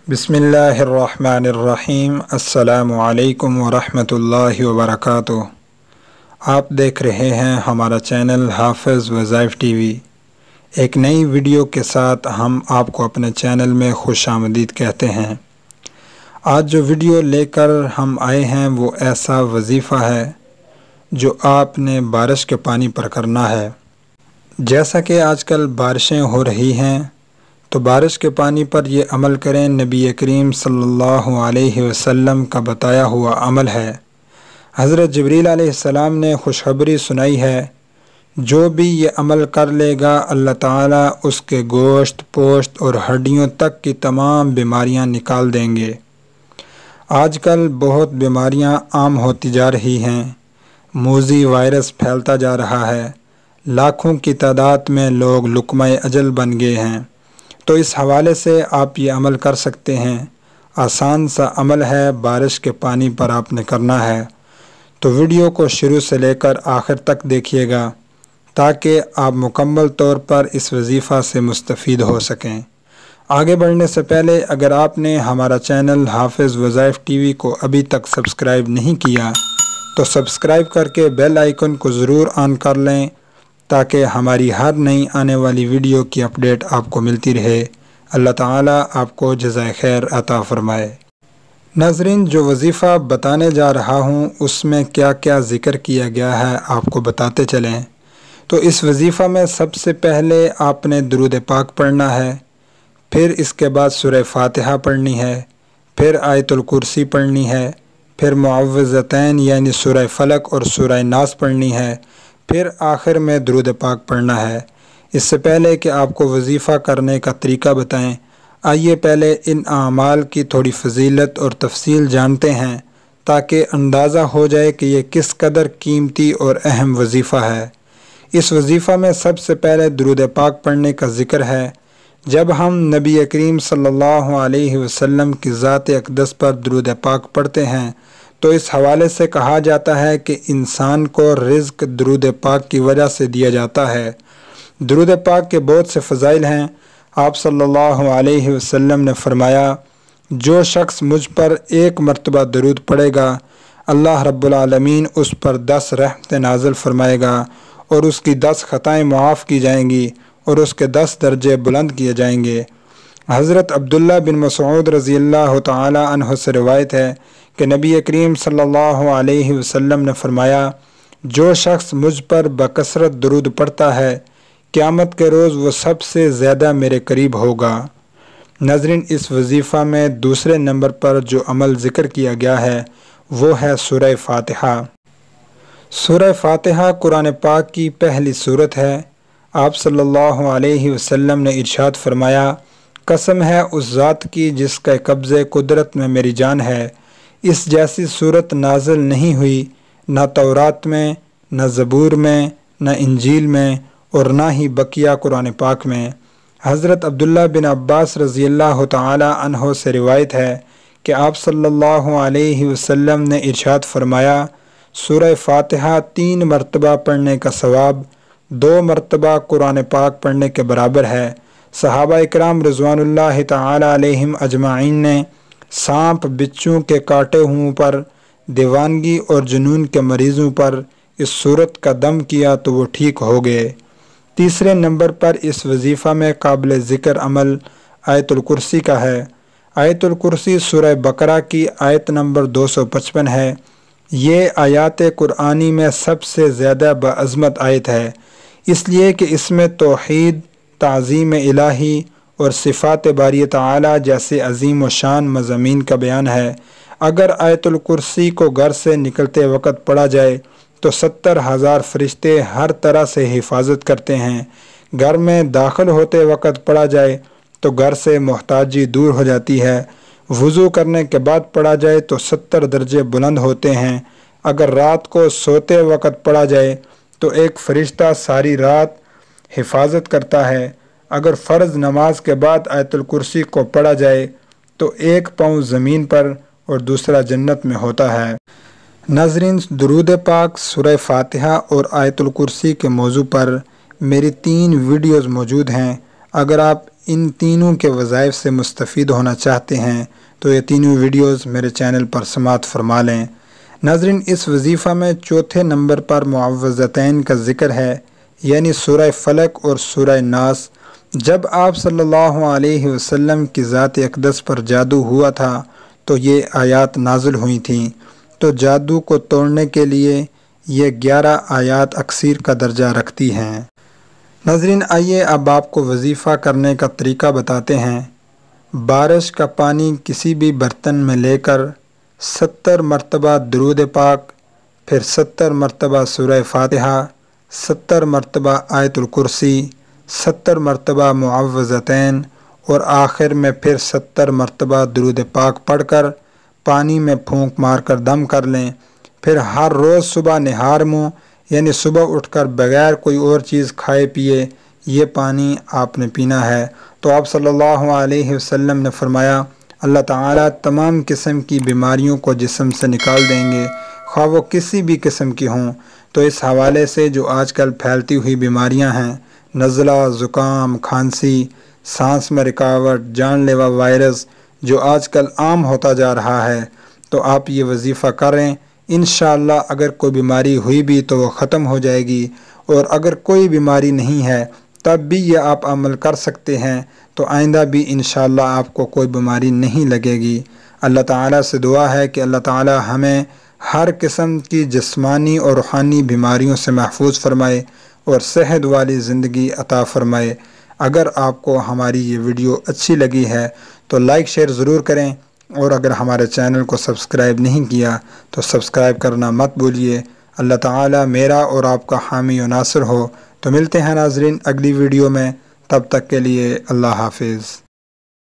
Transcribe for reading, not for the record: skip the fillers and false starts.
बिस्मिल्लाहिर्रहमानिर्रहीम। अस्सलामु अलैकुम वरहमतुल्लाहि वबरकातुह। आप देख रहे हैं हमारा चैनल हाफिज़ वज़ाइफ टीवी। एक नई वीडियो के साथ हम आपको अपने चैनल में खुशामदीद कहते हैं। आज जो वीडियो लेकर हम आए हैं वो ऐसा वजीफ़ा है जो आपने बारिश के पानी पर करना है। जैसा कि आजकल बारिशें हो रही हैं तो बारिश के पानी पर ये अमल करें। नबी करीम सल्लल्लाहु अलैहि वसल्लम का बताया हुआ अमल है। हज़रत जिब्रील अलैहिस्सलाम ने खुशखबरी सुनाई है, जो भी ये अमल कर लेगा अल्लाह ताला उसके गोश्त, पोश्त और हड्डियों तक की तमाम बीमारियां निकाल देंगे। आजकल बहुत बीमारियां आम होती जा रही हैं। मूज़ी वायरस फैलता जा रहा है। लाखों की तादाद में लोग लुक़्मा-ए अजल बन गए हैं। तो इस हवाले से आप ये अमल कर सकते हैं। आसान सा अमल है, बारिश के पानी पर आपने करना है। तो वीडियो को शुरू से लेकर आखिर तक देखिएगा ताकि आप मुकम्मल तौर पर इस वजीफ़ा से मुस्तफ़ीद हो सकें। आगे बढ़ने से पहले अगर आपने हमारा चैनल हाफिज़ वज़ाइफ टीवी को अभी तक सब्सक्राइब नहीं किया तो सब्सक्राइब करके बेल आइकन को ज़रूर ऑन कर लें ताकि हमारी हर नई आने वाली वीडियो की अपडेट आपको मिलती रहे। अल्लाह ताला आपको जज़ाए खैर अता फ़रमाए। नाज़रीन, जो वजीफ़ा बताने जा रहा हूँ उसमें क्या क्या ज़िक्र किया गया है आपको बताते चलें। तो इस वजीफ़ा में सबसे पहले आपने दुरूद पाक पढ़ना है, फिर इसके बाद सूरह फातिहा पढ़नी है, फिर आयतुल कुर्सी पढ़नी है, फिर मुअव्विज़तैन यानी सूरह फलक और सूरह नास पढ़नी है, फिर आखिर में दुरूद पाक पढ़ना है। इससे पहले कि आपको वजीफ़ा करने का तरीका बताएं, आइए पहले इन आमाल की थोड़ी फजीलत और तफसील जानते हैं ताकि अंदाज़ा हो जाए कि ये किस कदर कीमती और अहम वजीफ़ा है। इस वजीफ़ा में सबसे पहले दुरूद पाक पढ़ने का ज़िक्र है। जब हम नबी करीम सल्लल्लाहु अलैहि वसल्लम की ज़ात अक़दस पर दुरूद पाक पढ़ते हैं तो इस हवाले से कहा जाता है कि इंसान को रिज़्क़ दुरूद पाक की वजह से दिया जाता है। दुरूद पाक के बहुत से फ़ज़ाइल हैं। आप सल्लल्लाहु अलैहि वसल्लम ने फ़रमाया, जो शख्स मुझ पर एक मरतबा दरूद पढ़ेगा अल्लाह रब्बुल आलमीन उस पर 10 रहमतें नाज़िल फ़रमाएगा और उसकी 10 ख़ताएँ मुआफ़ की जाएंगी और उसके 10 दर्जे बुलंद किए जाएंगे। हज़रत अब्दुल्ला बिन मसऊद रज़ियल्लाहु ताला अन्हु से रिवायत है कि नबी करीम सल्लल्लाहु अलैहि वसल्लम ने फ़रमाया, जो शख्स मुझ पर बकसरत दरूद पढ़ता है क़यामत के रोज़ वो सबसे ज़्यादा मेरे करीब होगा। नाज़रीन, इस वजीफ़ा में दूसरे नंबर पर जो अमल ज़िक्र किया गया है वो है सूरह फातिहा। सूरह फातिहा कुरान पाक की पहली सूरत है। आप सल्लल्लाहु अलैहि वसल्लम ने इरशाद फरमाया, कसम है उस ज़ात की जिसके कब्ज़े कुदरत में मेरी जान है, इस जैसी सूरत नाज़िल नहीं हुई न तौरात में, न ज़बूर में, न इंजील में और ना ही बकिया कुरान पाक में। हज़रत अब्दुल्ला बिन अब्बास रज़ियल्लाहु ताला अन्हो से रिवायत है कि आप सल्लल्लाहु अलैहि वसल्लम ने इरशाद फरमाया, सूरह फातिहा 3 मरतबा पढ़ने का सवाब 2 मरतबा कुरान पाक पढ़ने के बराबर है। सहाबा इकराम रिज़वानुल्लाहि ताला अलैहिम अजमाइन ने सांप, बिच्छू के काटे हुओं पर, दीवानगी और जुनून के मरीज़ों पर इस सूरत का दम किया तो वो ठीक हो गए। तीसरे नंबर पर इस वजीफ़ा में काबिल ज़िक्र अमल आयतुल कुर्सी का है। आयतुल कुर्सी सूरह बकरा की आयत नंबर 255 है। ये आयात कुरानी में सबसे ज़्यादा बाअज़मत आयत है, इसलिए कि इसमें तौहीद, ताज़ीम इलाही और सिफ़ात बारी ताला जैसे अज़ीम व शान मज़ामीन का बयान है। अगर आयतुल कुर्सी को घर से निकलते वक़्त पढ़ा जाए तो 70,000 फरिश्ते हर तरह से हिफाजत करते हैं। घर में दाखिल होते वक़्त पढ़ा जाए तो घर से मोहताजी दूर हो जाती है। वज़ू करने के बाद पढ़ा जाए तो 70 दर्जे बुलंद होते हैं। अगर रात को सोते वक़्त पढ़ा जाए तो एक फ़रिश्ता सारी रात हिफाजत करता है। अगर फ़र्ज़ नमाज के बाद आयतुल कुर्सी को पढ़ा जाए तो एक पाँव ज़मीन पर और दूसरा जन्नत में होता है। नाज़रीन, दुरूद पाक, सूरह फातिहा और आयतुल कुर्सी के मौजू पर मेरी 3 वीडियोज़ मौजूद हैं। अगर आप ان تینوں کے وظائف سے مستفید ہونا چاہتے ہیں تو یہ تینوں ویڈیوز میرے چینل پر سماعت فرما لیں۔ ناظرین، اس وظیفہ میں چوتھے نمبر پر معوذتین کا ذکر ہے، یعنی سورہ فلق اور سورہ ناس۔ جب آپ صلی اللہ علیہ وسلم کی ذات اقدس پر جادو ہوا تھا تو یہ آیات نازل ہوئی تھیں، تو جادو کو توڑنے کے لیے یہ 11 آیات اکثیر کا درجہ رکھتی ہیں۔ ناظرین، آئیے اب آپ کو وظیفہ کرنے کا طریقہ بتاتے ہیں۔ بارش کا پانی کسی بھی برتن میں لے کر 70 مرتبہ درود پاک، پھر 70 مرتبہ سورہ فاتحہ، 70 مرتبہ آیت الکرسی، 70 مرتبہ معوذتین اور آخر میں پھر 70 مرتبہ درود پاک پڑھ کر پانی میں پھونک مار کر دم کر لیں۔ پھر ہر روز صبح نہار منہ، یعنی صبح اٹھ کر بغیر کوئی اور چیز کھائے پیے یہ پانی آپ نے پینا ہے۔ تو آپ صلی اللہ علیہ وسلم نے فرمایا اللہ تعالیٰ تمام قسم کی بیماریوں کو جسم سے نکال دیں گے، خواہ وہ کسی بھی قسم کی ہوں۔ تو اس حوالے سے جو آج کل پھیلتی ہوئی بیماریاں ہیں، نزلہ، زکام، کھانسی، سانس میں رکاوٹ، جان لیوا وائرس جو آج کل عام ہوتا جا رہا ہے، تو آپ یہ وظیفہ کریں، انشاءاللہ اگر کوئی بیماری ہوئی بھی تو وہ ختم ہو جائے گی، اور اگر کوئی بیماری نہیں ہے تب بھی یہ آپ عمل کر سکتے ہیں، تو آئندہ بھی انشاءاللہ آپ کو کوئی بیماری نہیں لگے گی۔ اللہ تعالیٰ سے دعا ہے کہ اللہ تعالیٰ ہمیں ہر قسم کی جسمانی اور روحانی بیماریوں سے محفوظ فرمائے اور صحت والی زندگی عطا فرمائے۔ اگر آپ کو ہماری یہ ویڈیو اچھی لگی ہے تو لائک شیئر ضرور کریں، اور اگر ہمارے چینل کو سبسکرائب نہیں کیا تو سبسکرائب کرنا مت بھولیے۔ اللہ تعالیٰ میرا اور آپ کا حامی و ناصر ہو۔ تو ملتے ہیں ناظرین اگلی ویڈیو میں، تب تک کے لیے اللہ حافظ۔